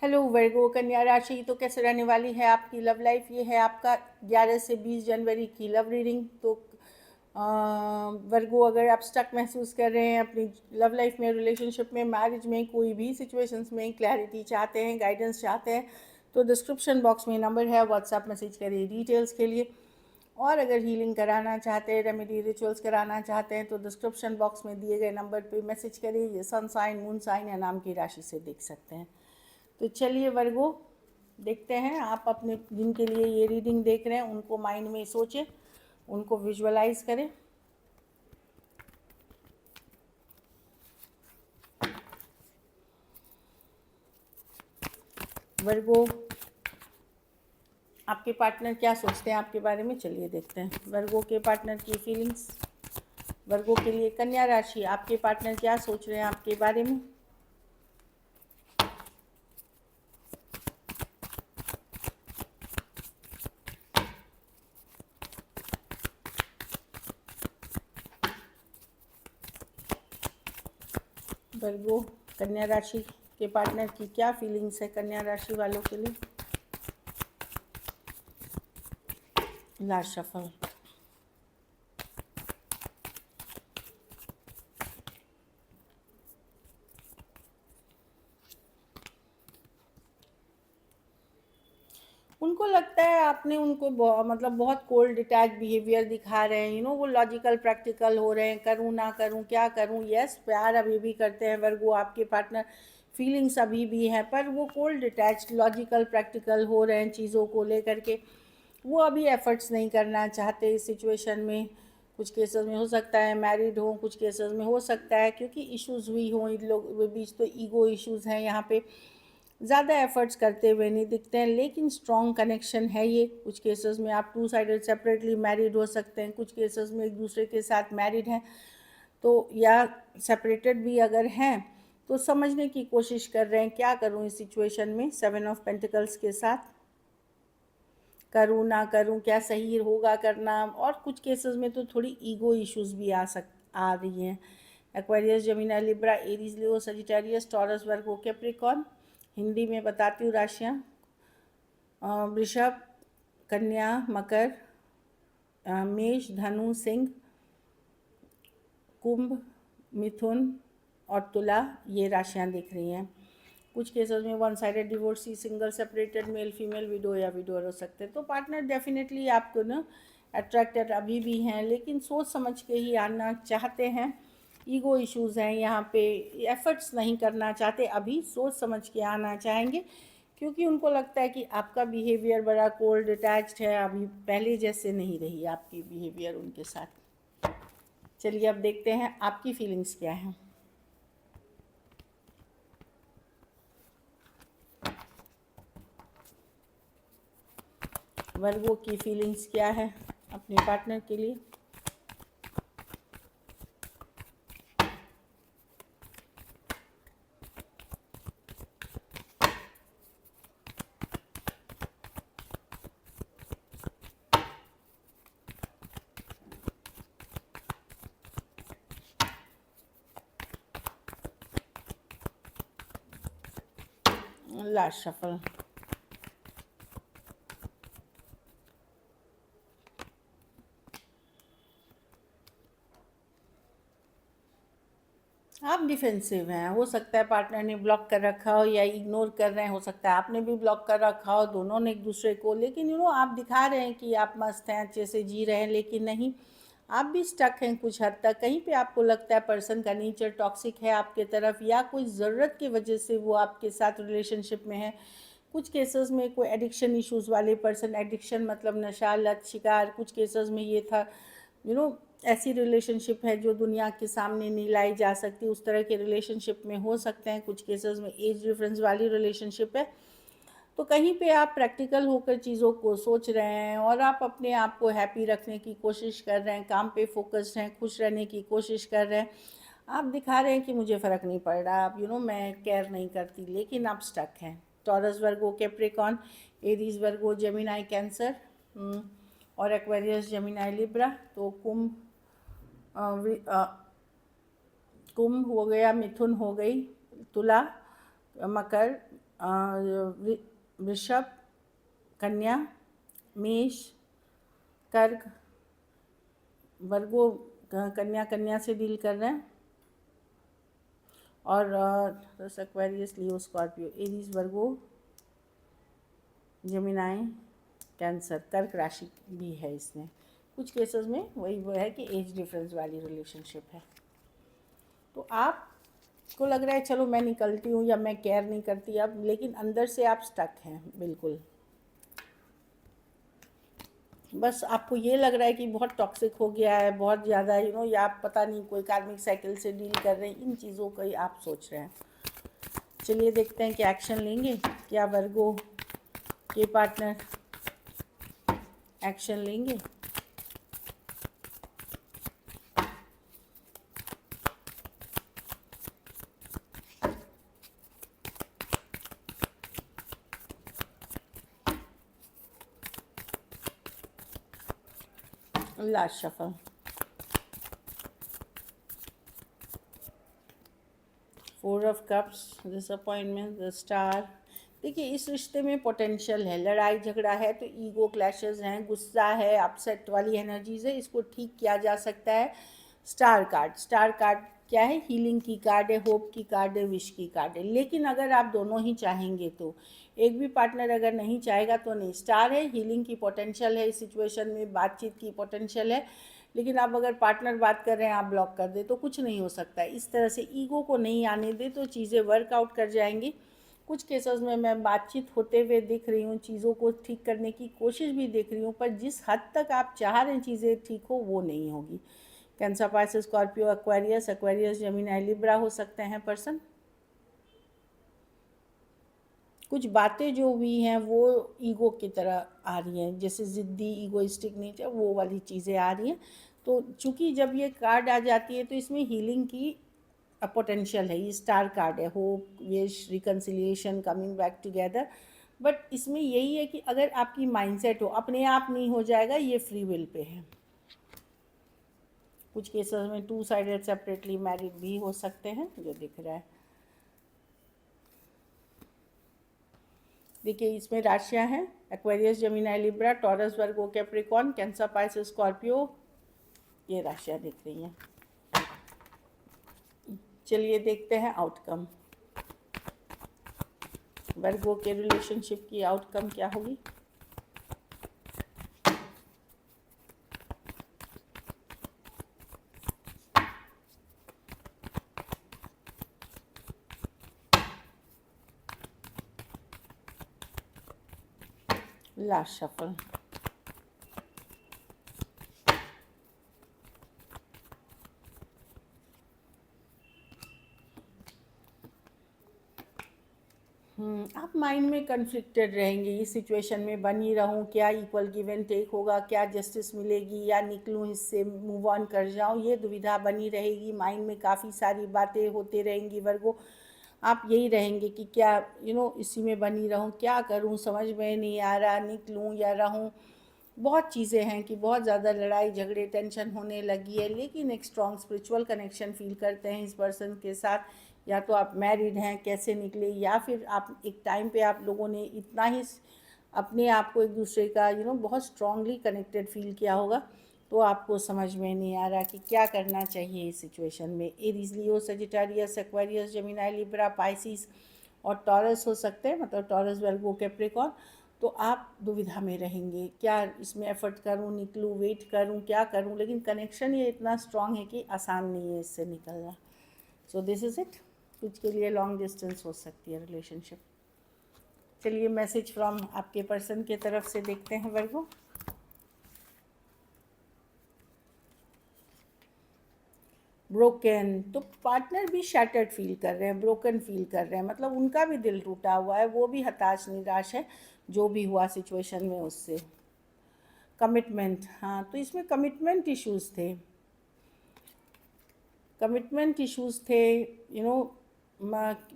Hello वर्गो, कन्या राशि तो कैसे रहने वाली है आपकी लव लाइफ। ये है आपका 11 से 20 जनवरी की लव रीडिंग। तो वर्गो, अगर आप स्टक महसूस कर रहे हैं अपनी लव लाइफ में, रिलेशनशिप में, मैरिज में, कोई भी सिचुएशंस में क्लैरिटी चाहते हैं, गाइडेंस चाहते हैं, तो डिस्क्रिप्शन बॉक्स में नंबर है, व्हाट्सएप मैसेज करिए डिटेल्स के लिए। और अगर हीलिंग कराना चाहते हैं, रेमेडी रिचुअल्स कराना चाहते हैं, तो डिस्क्रिप्शन बॉक्स में दिए गए नंबर पे मैसेज करिए। ये सन साइन, मून साइन या नाम की राशि से देख सकते हैं। तो चलिए वर्गो, देखते हैं। आप अपने जिनके लिए ये रीडिंग देख रहे हैं उनको माइंड में सोचें, उनको विजुअलाइज करें। वर्गो, आपके पार्टनर क्या सोचते हैं आपके बारे में, चलिए देखते हैं वर्गो के पार्टनर की फीलिंग्स। वर्गो के लिए कन्या राशि, आपके पार्टनर क्या सोच रहे हैं आपके बारे में। वर्गो, कन्या राशि के पार्टनर की क्या फीलिंग्स है कन्या राशि वालों के लिए। Last shuffle. उनको लगता है आपने उनको मतलब बहुत कोल्ड डिटैच बिहेवियर दिखा रहे हैं। वो लॉजिकल प्रैक्टिकल हो रहे हैं, करूँ ना करूँ, क्या करूँ। यस, प्यार अभी भी करते हैं वर्गो आपके पार्टनर, फीलिंग्स अभी भी हैं, पर वो कोल्ड डिटैच लॉजिकल प्रैक्टिकल हो रहे हैं चीज़ों को लेकर के। वो अभी एफर्ट्स नहीं करना चाहते इस सिचुएशन में। कुछ केसेस में हो सकता है मैरिड हो, कुछ केसेस में हो सकता है क्योंकि इश्यूज़ हुई हों इन लोग बीच, तो ईगो इश्यूज़ हैं यहाँ पे, ज़्यादा एफर्ट्स करते हुए नहीं दिखते हैं, लेकिन स्ट्रॉन्ग कनेक्शन है ये। कुछ केसेस में आप टू साइडेड सेपरेटली मैरिड हो सकते हैं, कुछ केसेस में एक दूसरे के साथ मैरिड हैं, तो या सेपरेटेड भी अगर हैं तो समझने की कोशिश कर रहे हैं क्या करूं इस सिचुएशन में। 7 ऑफ पेंटिकल्स के साथ करूं ना करूं, क्या सही होगा करना। और कुछ केसेस में तो थोड़ी ईगो इश्यूज भी आ रही हैं। Aquarius, Gemini, Libra, Aries, Leo, Sagittarius, taurus, वर्गो, कैप्रिकॉर्न। हिंदी में बताती हूँ राशियाँ। वृषभ, कन्या, मकर, मेष, धनु, सिंह, कुंभ, मिथुन और तुला, ये राशियाँ दिख रही हैं। कुछ केसेस में one sided divorcee, single, separated, male female, window या विडोर हो सकते हैं। तो पार्टनर डेफिनेटली आपको ना अट्रैक्टेड अभी भी हैं, लेकिन सोच समझ के ही आना चाहते हैं। ईगो इश्यूज़ हैं यहाँ पे, एफर्ट्स नहीं करना चाहते, अभी सोच समझ के आना चाहेंगे क्योंकि उनको लगता है कि आपका बिहेवियर बड़ा कोल्ड अटैच्ड है, अभी पहले जैसे नहीं रही आपकी बिहेवियर उनके साथ। चलिए अब देखते हैं आपकी फीलिंग्स क्या हैं। वर्गो की फीलिंग्स क्या है अपने पार्टनर के लिए। Last shuffle. आप डिफेंसिव हैं, हो सकता है पार्टनर ने ब्लॉक कर रखा हो या इग्नोर कर रहे हैं, हो सकता है आपने भी ब्लॉक कर रखा हो, दोनों ने एक दूसरे को। लेकिन आप दिखा रहे हैं कि आप मस्त हैं, अच्छे से जी रहे हैं, लेकिन नहीं, आप भी स्टक हैं कुछ हद तक। कहीं पे आपको लगता है पर्सन का नेचर टॉक्सिक है आपके तरफ, या कोई ज़रूरत की वजह से वो आपके साथ रिलेशनशिप में है। कुछ केसेस में कोई एडिक्शन इश्यूज़ वाले पर्सन, एडिक्शन मतलब नशा, लत, शिकार। कुछ केसेस में ये था ऐसी रिलेशनशिप है जो दुनिया के सामने नहीं लाई जा सकती, उस तरह के रिलेशनशिप में हो सकते हैं। कुछ केसेस में एज डिफरेंस वाली रिलेशनशिप है। तो कहीं पे आप प्रैक्टिकल होकर चीज़ों को सोच रहे हैं और आप अपने आप को हैप्पी रखने की कोशिश कर रहे हैं, काम पे फोकस्ड हैं, खुश रहने की कोशिश कर रहे हैं। आप दिखा रहे हैं कि मुझे फ़र्क नहीं पड़ रहा, आप मैं केयर नहीं करती, लेकिन आप स्टक हैं। टॉरस, वर्गो, कैप्रिकॉर्न, एरीज, वर्गो, जेमिनी, कैंसर और एक्वेरियस, जेमिनी, लिब्रा। तो कुंभ हो गया, मिथुन हो गई, तुला, मकर, वृषभ, कन्या, मेष, कर्क, वर्गो कन्या से डील कर रहे हैं, और एक्वेरियस, लियो, स्कॉर्पियो, एरीज, वर्गो, जेमिनाई, कैंसर, कर्क राशि भी है इसमें। कुछ केसेस में वही वो है कि एज डिफरेंस वाली रिलेशनशिप है। तो आपको लग रहा है चलो मैं निकलती हूँ या मैं केयर नहीं करती अब, लेकिन अंदर से आप स्टक हैं बिल्कुल। बस आपको ये लग रहा है कि बहुत टॉक्सिक हो गया है, बहुत ज़्यादा या आप पता नहीं कोई कार्मिक साइकिल से डील कर रहे हैं, इन चीज़ों का ही आप सोच रहे हैं। चलिए देखते हैं कि एक्शन लेंगे, क्या वर्गो के पार्टनर एक्शन लेंगे। Last shuffle, four of cups, disappointment, the star. देखिए इस रिश्ते में पोटेंशियल है, लड़ाई झगड़ा है तो ईगो क्लैशेस हैं, गुस्सा है, अपसेट वाली एनर्जीज है, इसको ठीक किया जा सकता है। स्टार कार्ड क्या है? हीलिंग की कार्ड है, होप की कार्ड है, विश की कार्ड है। लेकिन अगर आप दोनों ही चाहेंगे तो, एक भी पार्टनर अगर नहीं चाहेगा तो नहीं। स्टार है, हीलिंग की पोटेंशियल है, इस सिचुएशन में बातचीत की पोटेंशियल है, लेकिन आप अगर पार्टनर बात कर रहे हैं आप ब्लॉक कर दे तो कुछ नहीं हो सकता। इस तरह से ईगो को नहीं आने दे तो चीज़ें वर्कआउट कर जाएंगी। कुछ केसेस में मैं बातचीत होते हुए दिख रही हूँ, चीज़ों को ठीक करने की कोशिश भी देख रही हूँ, पर जिस हद तक आप चाह रहे हैं चीज़ें ठीक हो वो नहीं होगी। Cancer, Pisces, Scorpio, Aquarius, Gemini, Libra हो सकते हैं पर्सन। कुछ बातें जो हुई हैं वो ईगो की तरह आ रही हैं, जैसे ज़िद्दी, ईगोइस्टिक नेचर, वो वाली चीज़ें आ रही हैं। तो चूँकि जब ये कार्ड आ जाती है तो इसमें हीलिंग की पोटेंशियल है। ये स्टार कार्ड है, hope, wish, reconciliation, coming back together. But इसमें यही है कि अगर आपकी माइंडसेट हो, अपने आप नहीं हो जाएगा, ये फ्री विल पे है। कुछ केसेस में टू साइडेड सेपरेटली मैरिड भी हो सकते हैं, जो दिख रहा है। देखिए इसमें राशियां हैं, एक्वेरियस, जेमिनी, लिब्रा, टॉरस, वर्गो, कैप्रिकॉर्न, कैंसर, पाइसेस, स्कॉर्पियो, ये राशियां दिख रही हैं। चलिए देखते हैं आउटकम, वर्गो के रिलेशनशिप की आउटकम क्या होगी। लास्ट शफल, आप माइंड में कन्फ्लिक्टेड रहेंगे, इस सिचुएशन में बनी रहूं, क्या इक्वल गिव एंड टेक होगा, क्या जस्टिस मिलेगी, या निकलूं इससे, मूव ऑन कर जाऊं, ये दुविधा बनी रहेगी। माइंड में काफ़ी सारी बातें होते रहेंगी वर्गो। आप यही रहेंगे कि क्या इसी में बनी रहूं, क्या करूं, समझ में नहीं आ रहा, निकलूं या रहूं। बहुत चीज़ें हैं कि बहुत ज़्यादा लड़ाई झगड़े टेंशन होने लगी है, लेकिन एक स्ट्रॉन्ग स्पिरिचुअल कनेक्शन फील करते हैं इस पर्सन के साथ। या तो आप मैरिड हैं, कैसे निकले, या फिर आप एक टाइम पे आप लोगों ने इतना ही अपने आप को एक दूसरे का बहुत स्ट्रांगली कनेक्टेड फील किया होगा, तो आपको समझ में नहीं आ रहा कि क्या करना चाहिए इस सिचुएशन में। Aries, Leo, Sagittarius, Aquarius, Gemini, Libra, Pisces और टॉरस हो सकते हैं, मतलब टॉरस, वर्गो, कैप्रिकॉर्न। तो आप दुविधा में रहेंगे, क्या इसमें एफर्ट करूं, निकलूं, वेट करूं, क्या करूं, लेकिन कनेक्शन ये इतना स्ट्रांग है कि आसान नहीं है इससे निकलना। So this is it. कुछ के लिए लॉन्ग डिस्टेंस हो सकती है रिलेशनशिप। चलिए मैसेज फ्रॉम आपके पर्सन के तरफ से देखते हैं वर्गो। ब्रोकन, तो पार्टनर भी शैटर्ड फील कर रहे हैं, ब्रोकन फील कर रहे हैं, मतलब उनका भी दिल टूटा हुआ है, वो भी हताश निराश है जो भी हुआ सिचुएशन में उससे। कमिटमेंट, हाँ, तो इसमें कमिटमेंट इश्यूज़ थे, कमिटमेंट इश्यूज़ थे,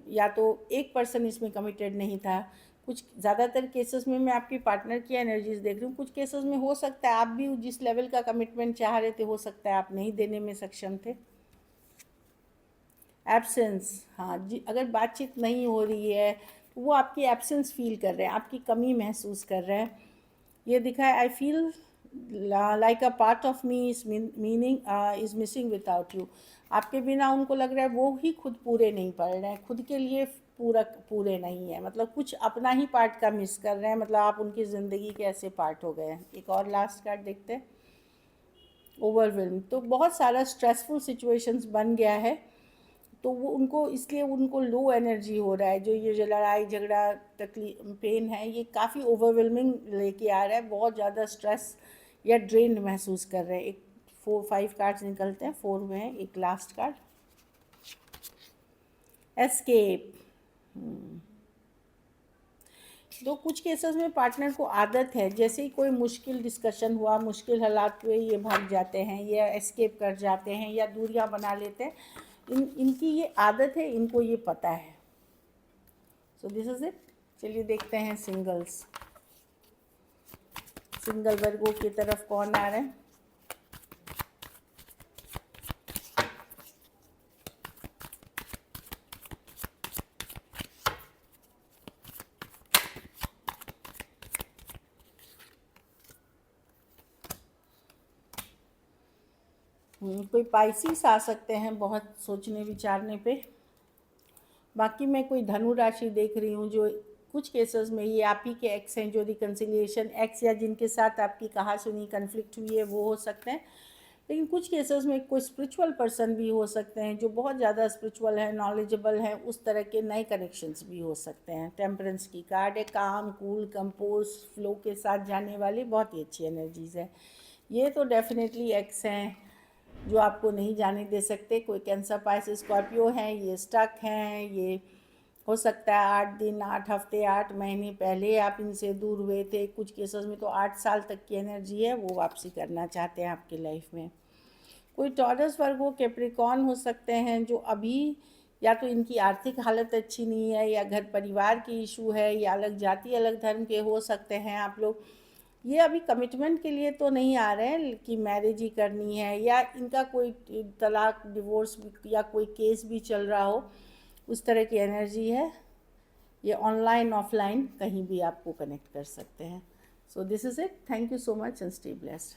या तो एक पर्सन इसमें कमिटेड नहीं था। कुछ ज़्यादातर केसेस में मैं आपकी पार्टनर की एनर्जीज देख रही हूँ। कुछ केसेस में हो सकता है आप भी जिस लेवल का कमिटमेंट चाह रहे थे, हो सकता है आप नहीं देने में सक्षम थे। एब्सेंस, हाँ जी, अगर बातचीत नहीं हो रही है वो आपकी एब्सेंस फील कर रहे हैं, आपकी कमी महसूस कर रहे हैं। ये दिखा है, I feel like a part of me is meaning is missing without you. आपके बिना उनको लग रहा है वो ही खुद पूरे नहीं पड़ रहे हैं, खुद के लिए पूरे नहीं है, मतलब कुछ अपना ही पार्ट का मिस कर रहे हैं, मतलब आप उनकी ज़िंदगी के ऐसे पार्ट हो गए हैं। एक और लास्ट कार्ड देखते हैं, ओवरवेल्म। तो बहुत सारा स्ट्रेसफुल सिचुएशंस बन गया है, तो वो उनको इसलिए उनको लो एनर्जी हो रहा है। जो ये जो लड़ाई झगड़ा तकलीफ पेन है, ये काफ़ी ओवरवेलमिंग लेके आ रहा है, बहुत ज़्यादा स्ट्रेस या ड्रेन महसूस कर रहे हैं। एक 4-5 कार्ड्स निकलते हैं, 4 में है। एक लास्ट कार्ड, एस्केप। तो कुछ केसेस में पार्टनर को आदत है, जैसे ही कोई मुश्किल डिस्कशन हुआ, मुश्किल हालात हुए, ये भाग जाते हैं या एस्केप कर जाते हैं या दूरियां बना लेते हैं। इनकी ये आदत है, इनको ये पता है। So this is it. चलिए देखते हैं सिंगल वर्गों की तरफ कौन आ रहे हैं। कोई पाइसिस आ सकते हैं बहुत सोचने विचारने पे। बाकी मैं कोई धनु राशि देख रही हूँ, जो कुछ केसेस में ये आप ही के एक्स हैं, जो रिकन्सिलिएशन एक्स या जिनके साथ आपकी कहा सुनी कन्फ्लिक्ट हुई है वो हो सकते हैं। लेकिन कुछ केसेस में कोई स्पिरिचुअल पर्सन भी हो सकते हैं, जो बहुत ज़्यादा स्पिरिचुअल है, नॉलेजेबल है, उस तरह के नए कनेक्शंस भी हो सकते हैं। टेम्परेंस की कार्ड है, काम, कूल, कंपोज, फ्लो के साथ जाने वाली बहुत ही अच्छी एनर्जीज़ है। ये तो डेफिनेटली एक्स हैं जो आपको नहीं जाने दे सकते। कोई कैंसर, पाइसिस, स्कॉर्पियो हैं, ये स्टक हैं। ये हो सकता है 8 दिन, 8 हफ्ते, 8 महीने पहले आप इनसे दूर हुए थे। कुछ केसेस में तो 8 साल तक की एनर्जी है, वो वापसी करना चाहते हैं आपकी लाइफ में। कोई टॉरस वर्गो, कैप्रिकॉर्न हो सकते हैं, जो अभी या तो इनकी आर्थिक हालत अच्छी नहीं है, या घर परिवार की इशू है, या अलग जाति अलग धर्म के हो सकते हैं आप लोग। ये अभी कमिटमेंट के लिए तो नहीं आ रहे हैं कि मैरिज ही करनी है, या इनका कोई तलाक, डिवोर्स या कोई केस भी चल रहा हो, उस तरह की एनर्जी है। ये ऑनलाइन ऑफलाइन कहीं भी आपको कनेक्ट कर सकते हैं। So this is it. Thank you so much and stay blessed.